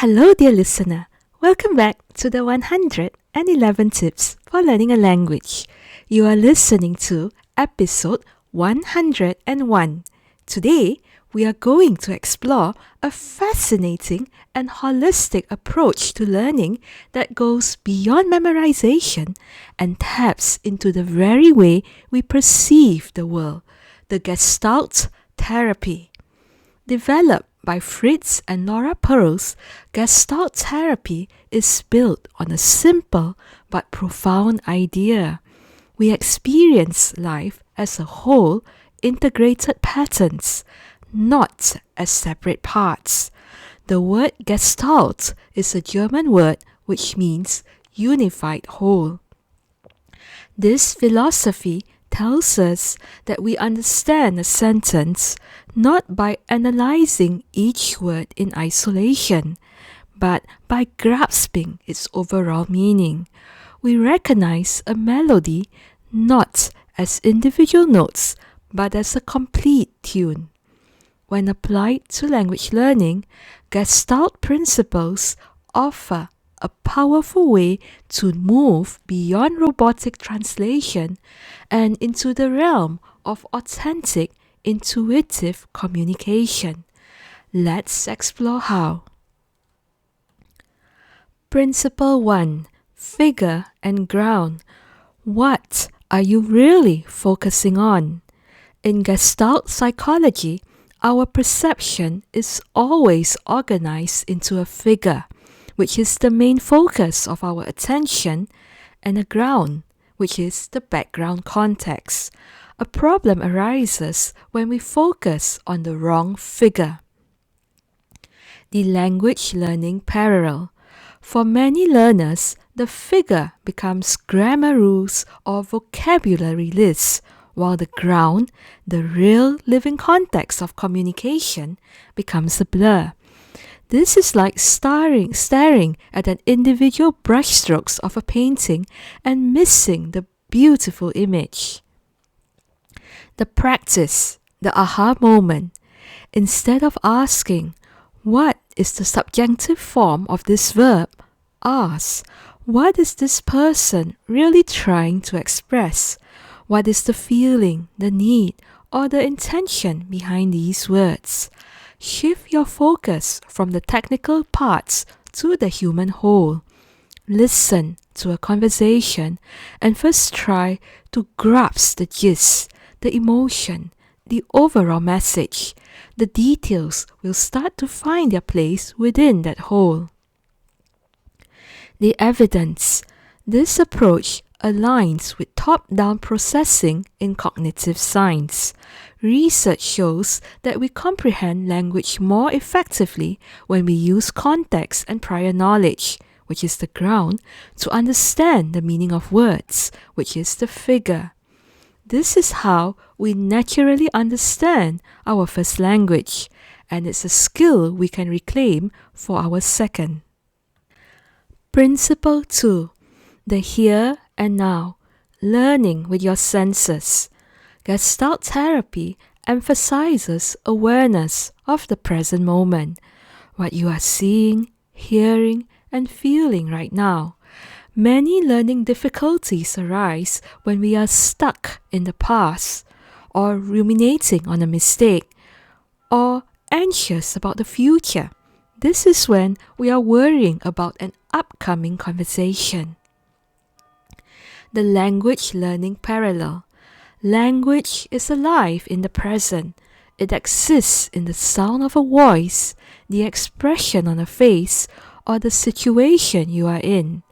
Hello, dear listener. Welcome back to the 111 Tips for Learning a Language. You are listening to episode 101. Today, we are going to explore a fascinating and holistic approach to learning that goes beyond memorization and taps into the very way we perceive the world, the Gestalt Therapy. Developed by Fritz and Laura Perls, Gestalt Therapy is built on a simple but profound idea. We experience life as a whole, integrated patterns, not as separate parts. The word Gestalt is a German word which means unified whole. This philosophy tells us that we understand a sentence not by analyzing each word in isolation, but by grasping its overall meaning. We recognize a melody not as individual notes, but as a complete tune. When applied to language learning, Gestalt principles offer a powerful way to move beyond robotic translation and into the realm of authentic, intuitive communication. Let's explore how. Principle 1. Figure and ground. What are you really focusing on? In Gestalt psychology, our perception is always organized into a figure, which is the main focus of our attention, and a ground, which is the background context. A problem arises when we focus on the wrong figure. The language learning parallel. For many learners, the figure becomes grammar rules or vocabulary lists, while the ground, the real living context of communication, becomes a blur. This is like staring at an individual brushstrokes of a painting and missing the beautiful image. The practice, the aha moment. Instead of asking, what is the subjunctive form of this verb? Ask, what is this person really trying to express? What is the feeling, the need, or the intention behind these words? Shift your focus from the technical parts to the human whole. Listen to a conversation and first try to grasp the gist, the emotion, the overall message. The details will start to find their place within that whole. The evidence. This approach aligns with top-down processing in cognitive science. Research shows that we comprehend language more effectively when we use context and prior knowledge, which is the ground, to understand the meaning of words, which is the figure. This is how we naturally understand our first language, and it's a skill we can reclaim for our second. Principle 2. The here and now. Learning with your senses. Gestalt therapy emphasizes awareness of the present moment, what you are seeing, hearing, and feeling right now. Many learning difficulties arise when we are stuck in the past, or ruminating on a mistake, or anxious about the future. This is when we are worrying about an upcoming conversation. The language learning parallel. Language is alive in the present. It exists in the sound of a voice, the expression on a face, or the situation you are in.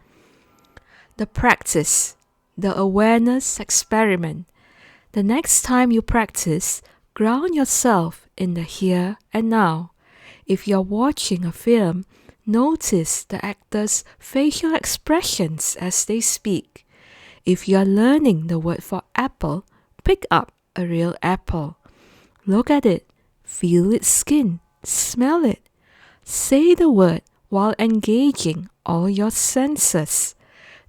The practice, the awareness experiment. The next time you practice, ground yourself in the here and now. If you're watching a film, notice the actors' facial expressions as they speak. If you are learning the word for apple, pick up a real apple. Look at it, feel its skin, smell it. Say the word while engaging all your senses.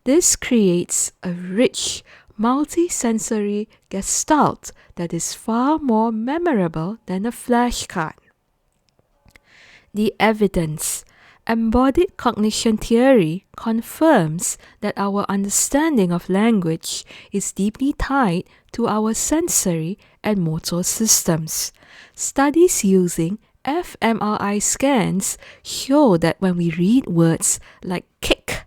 This creates a rich, multi-sensory gestalt that is far more memorable than a flashcard. The evidence. Embodied cognition theory confirms that our understanding of language is deeply tied to our sensory and motor systems. Studies using fMRI scans show that when we read words like kick,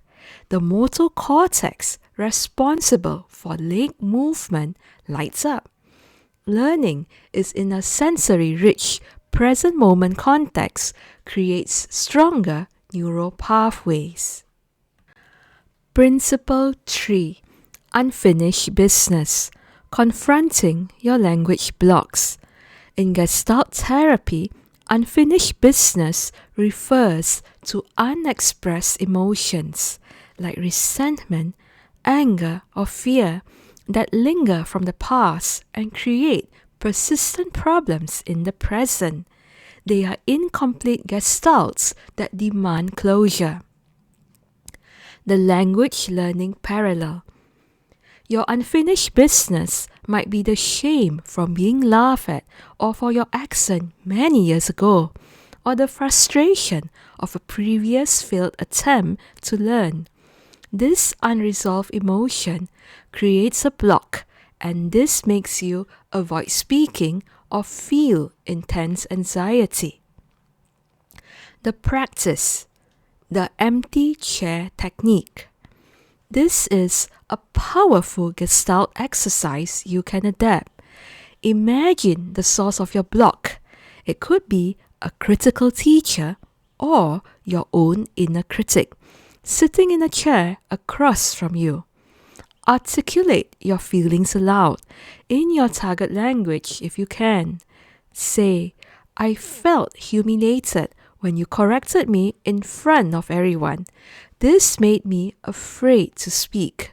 the motor cortex responsible for leg movement lights up. Learning is in a sensory-rich, present moment context creates stronger neural pathways. Principle 3. Unfinished business. Confronting your language blocks. In Gestalt Therapy, unfinished business refers to unexpressed emotions like resentment, anger, or fear that linger from the past and create persistent problems in the present. They are incomplete gestalts that demand closure. The language learning parallel. Your unfinished business might be the shame from being laughed at or for your accent many years ago, or the frustration of a previous failed attempt to learn. This unresolved emotion creates a block, and this makes you avoid speaking or feel intense anxiety. The practice, the empty chair technique. This is a powerful Gestalt exercise you can adapt. Imagine the source of your block. It could be a critical teacher or your own inner critic sitting in a chair across from you. Articulate your feelings aloud in your target language if you can. Say, I felt humiliated when you corrected me in front of everyone. This made me afraid to speak.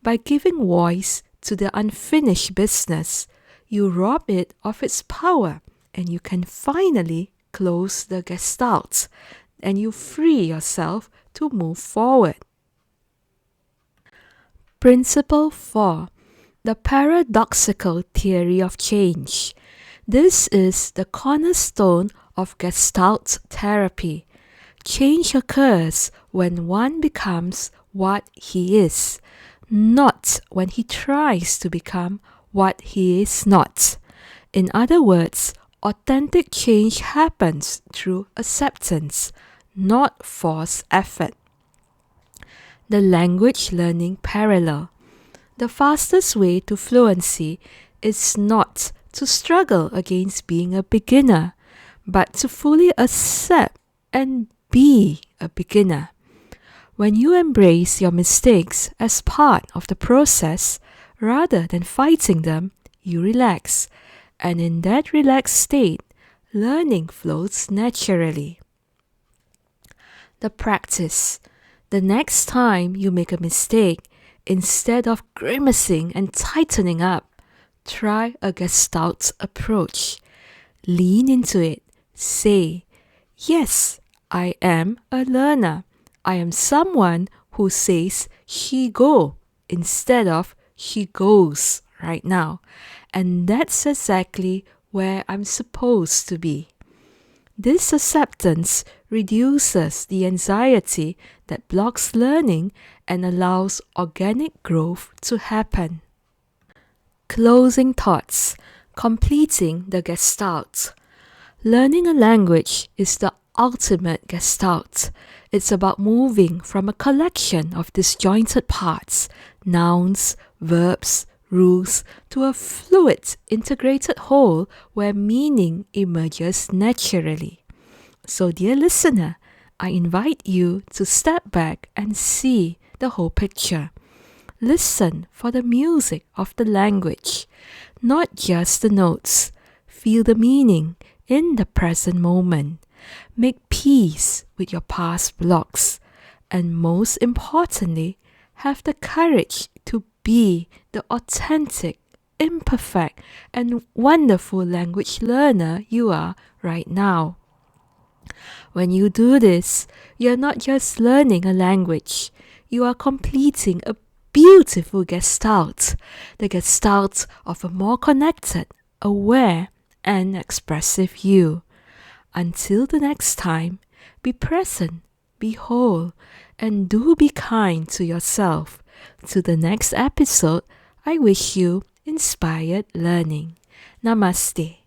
By giving voice to the unfinished business, you rob it of its power and you can finally close the gestalt and you free yourself to move forward. Principle 4. The paradoxical theory of change. This is the cornerstone of Gestalt therapy. Change occurs when one becomes what he is, not when he tries to become what he is not. In other words, authentic change happens through acceptance, not forced effort. The language learning parallel. The fastest way to fluency is not to struggle against being a beginner, but to fully accept and be a beginner. When you embrace your mistakes as part of the process, rather than fighting them, you relax. And in that relaxed state, learning flows naturally. The practice. The next time you make a mistake, instead of grimacing and tightening up, try a Gestalt approach. Lean into it. Say, yes, I am a learner. I am someone who says she go instead of she goes right now. And that's exactly where I'm supposed to be. This acceptance reduces the anxiety that blocks learning and allows organic growth to happen. Closing thoughts. Completing the Gestalt. Learning a language is the ultimate Gestalt. It's about moving from a collection of disjointed parts, nouns, verbs, rules, to a fluid, integrated whole where meaning emerges naturally. So, dear listener, I invite you to step back and see the whole picture. Listen for the music of the language, not just the notes. Feel the meaning in the present moment. Make peace with your past blocks. And most importantly, have the courage to be the authentic, imperfect, and wonderful language learner you are right now. When you do this, you're not just learning a language, you are completing a beautiful Gestalt, the Gestalt of a more connected, aware, and expressive you. Until the next time, be present, be whole, and do be kind to yourself. To the next episode, I wish you inspired learning. Namaste.